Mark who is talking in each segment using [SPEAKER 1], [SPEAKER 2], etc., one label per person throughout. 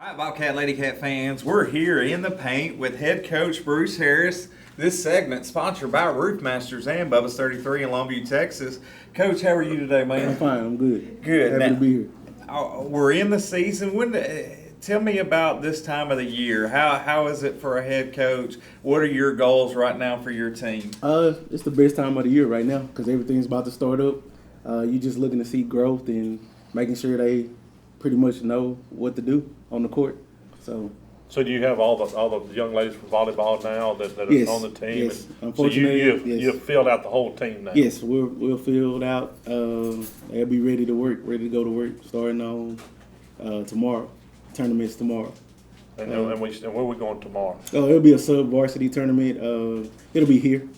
[SPEAKER 1] All right, Bobcat, LadyCat fans, we're here in the paint with head coach Bruce Harris. This segment sponsored by Roof Masters and Bubba's 33 in Longview, Texas. Coach, how are you today, man?
[SPEAKER 2] I'm fine. I'm good.
[SPEAKER 1] Good.
[SPEAKER 2] Happy to be here.
[SPEAKER 1] We're in the season. Tell me about this time of the year. How is it for a head coach? What are your goals right now for your team?
[SPEAKER 2] It's the best time of the year right now because everything's about to start up. You're just looking to see growth and making sure they pretty much know what to do on the court. So
[SPEAKER 3] do you have all the young ladies from volleyball now that are
[SPEAKER 2] yes,
[SPEAKER 3] on the team?
[SPEAKER 2] yes.
[SPEAKER 3] So
[SPEAKER 2] Unfortunately,
[SPEAKER 3] you've filled out the whole team now?
[SPEAKER 2] Yes, we'll fill it out. They'll be ready to go to work starting on tomorrow. Tournaments tomorrow.
[SPEAKER 3] And where are we going tomorrow?
[SPEAKER 2] Oh, it'll be a sub-varsity tournament. It'll be here.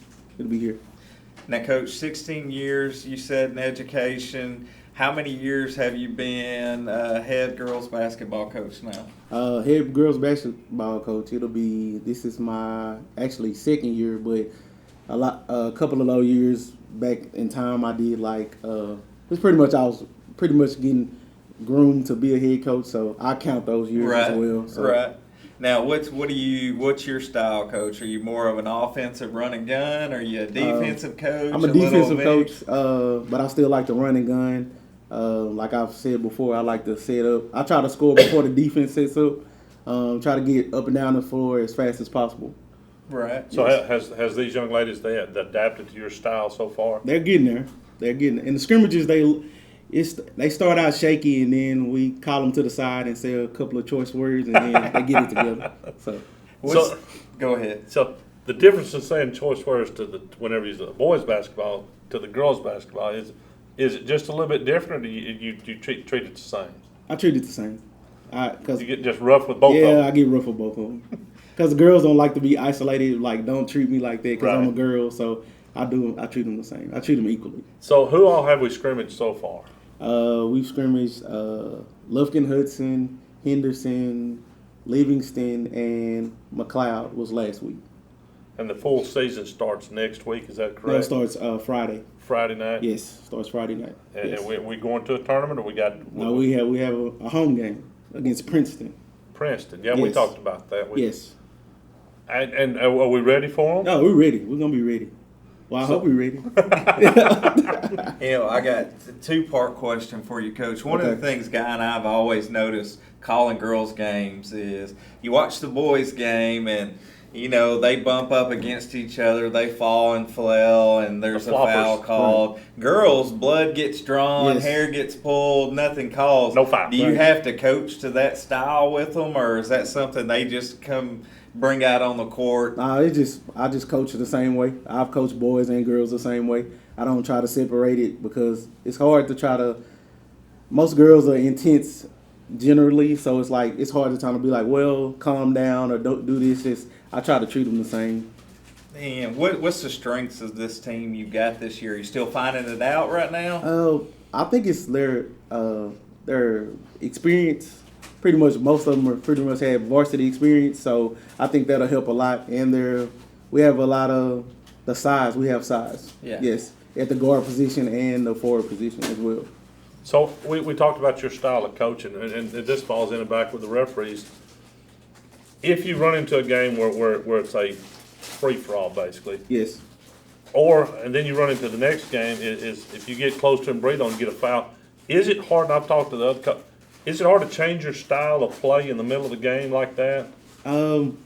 [SPEAKER 1] Now, Coach, 16 years, you said, in education. How many years have you been head girls basketball coach now?
[SPEAKER 2] Head girls basketball coach. This is my actually second year, but a couple of those years back in time, I did I was pretty much getting groomed to be a head coach, so I count those years as well. So.
[SPEAKER 1] Right. Now, what's your style, Coach? Are you more of an offensive run and gun? Are you a defensive coach?
[SPEAKER 2] I'm a defensive coach, but I still like to run and gun. Like I've said before, I like to set up. I try to score before the defense sets up. Try to get up and down the floor as fast as possible.
[SPEAKER 1] Right.
[SPEAKER 3] So has these young ladies they adapted to your style so far?
[SPEAKER 2] They're getting there. In the scrimmages, they start out shaky, and then we call them to the side and say a couple of choice words, and then they get it together. So
[SPEAKER 1] go ahead.
[SPEAKER 3] So the difference in saying choice words whenever you boys basketball to the girls basketball is it just a little bit different, or you treat it the same?
[SPEAKER 2] I treat it the same.
[SPEAKER 3] You get just rough with both of them?
[SPEAKER 2] Yeah, I get rough with both of them. Because the girls don't like to be isolated, don't treat me like that because I'm a girl, so I treat them the same. I treat them equally.
[SPEAKER 3] So who all have we scrimmaged so far?
[SPEAKER 2] We've scrimmaged Lufkin, Hudson, Henderson, Livingston, and McLeod was last week.
[SPEAKER 3] And the full season starts next week, is that correct?
[SPEAKER 2] No, it starts Friday.
[SPEAKER 3] Friday night?
[SPEAKER 2] Yes, starts Friday night.
[SPEAKER 3] And,
[SPEAKER 2] yes.
[SPEAKER 3] and we going to a tournament, or we got?
[SPEAKER 2] No, we have a home game against Princeton.
[SPEAKER 3] Yeah,
[SPEAKER 2] yes.
[SPEAKER 3] We talked about that.
[SPEAKER 2] Yes.
[SPEAKER 3] And are we ready for them?
[SPEAKER 2] No, we're ready. We're gonna be ready. Well, I hope we're ready.
[SPEAKER 1] I got a two-part question for you, Coach. One of the things Guy and I have always noticed calling girls' games is you watch the boys' game and, they bump up against each other, they fall and flail, and there's a foul called. Right. Girls, blood gets drawn,
[SPEAKER 2] yes.
[SPEAKER 1] hair gets pulled, nothing calls.
[SPEAKER 3] No foul.
[SPEAKER 1] Do you have to coach to that style with them, or is that something they just bring out on the court?
[SPEAKER 2] I just coach it the same way. I've coached boys and girls the same way. I don't try to separate it because it's hard to most girls are intense generally, so it's hard to try to be like, well, calm down or don't do this. I try to treat them the same.
[SPEAKER 1] And what's the strengths of this team you've got this year? Are you still finding it out right now?
[SPEAKER 2] I think it's their experience. Pretty much most of them have varsity experience, so I think that'll help a lot. And we have a lot of the size. We have size.
[SPEAKER 1] Yeah.
[SPEAKER 2] Yes, at the guard position and the forward position as well.
[SPEAKER 3] So we talked about your style of coaching, and this falls in and back with the referees. If you run into a game where it's a free-for-all, basically.
[SPEAKER 2] Yes.
[SPEAKER 3] And then you run into the next game, is if you get close to and breathe on and get a foul, is it hard, and I've talked to the other coaches, is it hard to change your style of play in the middle of the game like that?
[SPEAKER 2] Refs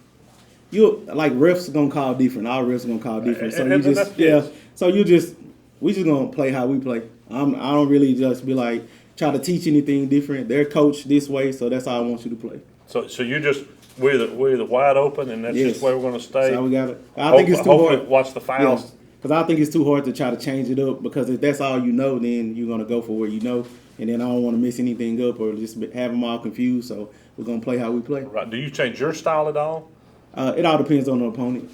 [SPEAKER 2] gonna call different. Our refs gonna call different. So we just gonna play how we play. I don't really just be try to teach anything different. They're coached this way, so that's how I want you to play.
[SPEAKER 3] So we're the wide open, and that's just where we're gonna stay.
[SPEAKER 2] That's how we got it. I think it's too hard.
[SPEAKER 3] Watch the fouls.
[SPEAKER 2] Because I think it's too hard to try to change it up. Because if that's all you know, then you're gonna go for what you know. And then I don't want to mess anything up or just have them all confused. So we're going to play how we play.
[SPEAKER 3] Right. Do you change your style at all?
[SPEAKER 2] It all depends on the opponent.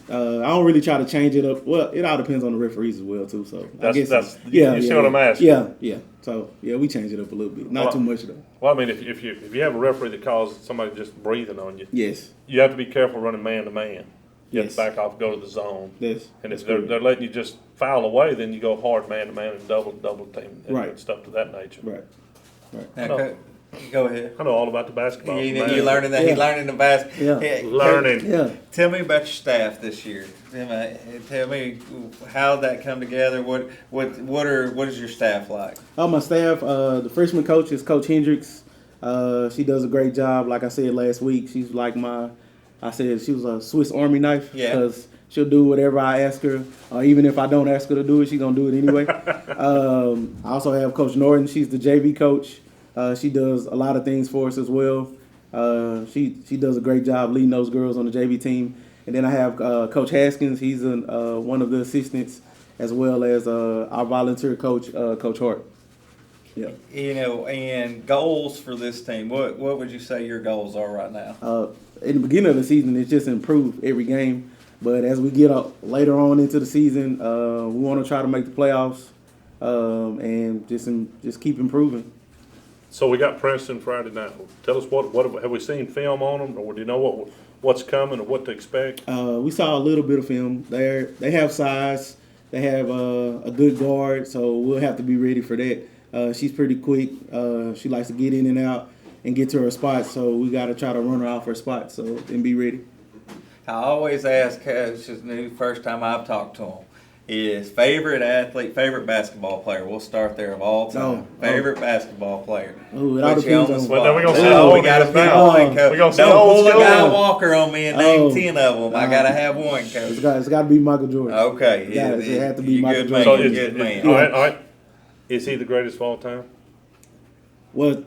[SPEAKER 2] I don't really try to change it up. Well, it all depends on the referees as well, too. So
[SPEAKER 3] you see what I'm asking?
[SPEAKER 2] Yeah. So, we change it up a little bit. Not too much, though.
[SPEAKER 3] Well, I mean, if you have a referee that calls somebody just breathing on you,
[SPEAKER 2] yes,
[SPEAKER 3] you have to be careful running man-to-man. You have
[SPEAKER 2] yes.
[SPEAKER 3] to back off, go to the zone.
[SPEAKER 2] Yes.
[SPEAKER 3] And if they're letting you just foul away, then you go hard man-to-man and double team and stuff to that nature.
[SPEAKER 2] Right.
[SPEAKER 1] Now, Go ahead.
[SPEAKER 3] I know all about the basketball.
[SPEAKER 1] You learning that?
[SPEAKER 2] Yeah.
[SPEAKER 1] He learning the basketball.
[SPEAKER 2] Yeah.
[SPEAKER 3] Learning.
[SPEAKER 2] Yeah.
[SPEAKER 1] Tell me about your staff this year. Tell me how that come together. What is your staff like?
[SPEAKER 2] My staff, the freshman coach is Coach Hendricks. She does a great job. Like I said last week, she's like I said she was a Swiss Army knife.
[SPEAKER 1] Yeah.
[SPEAKER 2] Because she'll do whatever I ask her, or even if I don't ask her to do it, she's gonna do it anyway. I also have Coach Norton. She's the JV coach. She does a lot of things for us as well. She does a great job leading those girls on the JV team. And then I have Coach Haskins. He's one of the assistants, as well as our volunteer coach, Coach Hart. Yeah.
[SPEAKER 1] And goals for this team. What would you say your goals are right now?
[SPEAKER 2] In the beginning of the season, it's just improve every game. But as we get up later on into the season, we want to try to make the playoffs and just keep improving.
[SPEAKER 3] So we got Princeton Friday night. Tell us what have we seen film on them, or do you know what's coming or what to expect?
[SPEAKER 2] We saw a little bit of film. They have size. They have a good guard, so we'll have to be ready for that. She's pretty quick. She likes to get in and out and get to her spot, so we got to try to run her off her spot and be ready.
[SPEAKER 1] I always ask coaches, the first time I've talked to them, is favorite athlete, favorite basketball player. We'll start there of all time. Favorite basketball player.
[SPEAKER 2] Ooh, it all depends on.
[SPEAKER 3] Well, then we're gonna
[SPEAKER 1] we got to pick one, coach.
[SPEAKER 3] We're gonna
[SPEAKER 1] Don't pull a guy
[SPEAKER 3] school.
[SPEAKER 1] Walker on me and name 10 of them. I got to have one, coach.
[SPEAKER 2] It's got to be Michael Jordan.
[SPEAKER 1] Okay.
[SPEAKER 2] It had to be
[SPEAKER 1] you
[SPEAKER 2] Michael
[SPEAKER 1] good
[SPEAKER 2] Jordan.
[SPEAKER 1] man. Good man.
[SPEAKER 3] All right. Is he the greatest of all time?
[SPEAKER 2] Well,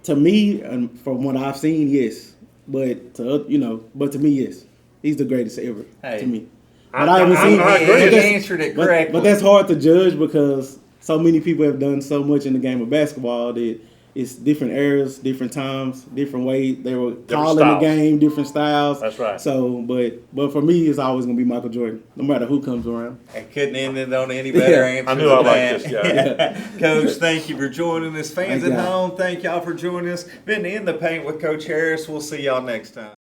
[SPEAKER 2] to me, and from what I've seen, yes. But to me, yes, he's the greatest ever to me. But I haven't seen.
[SPEAKER 3] I agree.
[SPEAKER 1] You answered it correctly.
[SPEAKER 2] But that's hard to judge because so many people have done so much in the game of basketball that it's different eras, different times, different ways they were calling the game, different styles.
[SPEAKER 3] That's right.
[SPEAKER 2] So, but for me, it's always gonna be Michael Jordan, no matter who comes around.
[SPEAKER 1] I couldn't end it on any better answer.
[SPEAKER 3] I knew I
[SPEAKER 1] than
[SPEAKER 3] liked
[SPEAKER 1] that.
[SPEAKER 3] this guy.
[SPEAKER 1] Coach, thank you for joining us. Fans
[SPEAKER 2] Thank
[SPEAKER 1] at
[SPEAKER 2] y'all.
[SPEAKER 1] home, thank y'all for joining us. Been in the paint with Coach Harris. We'll see y'all next time.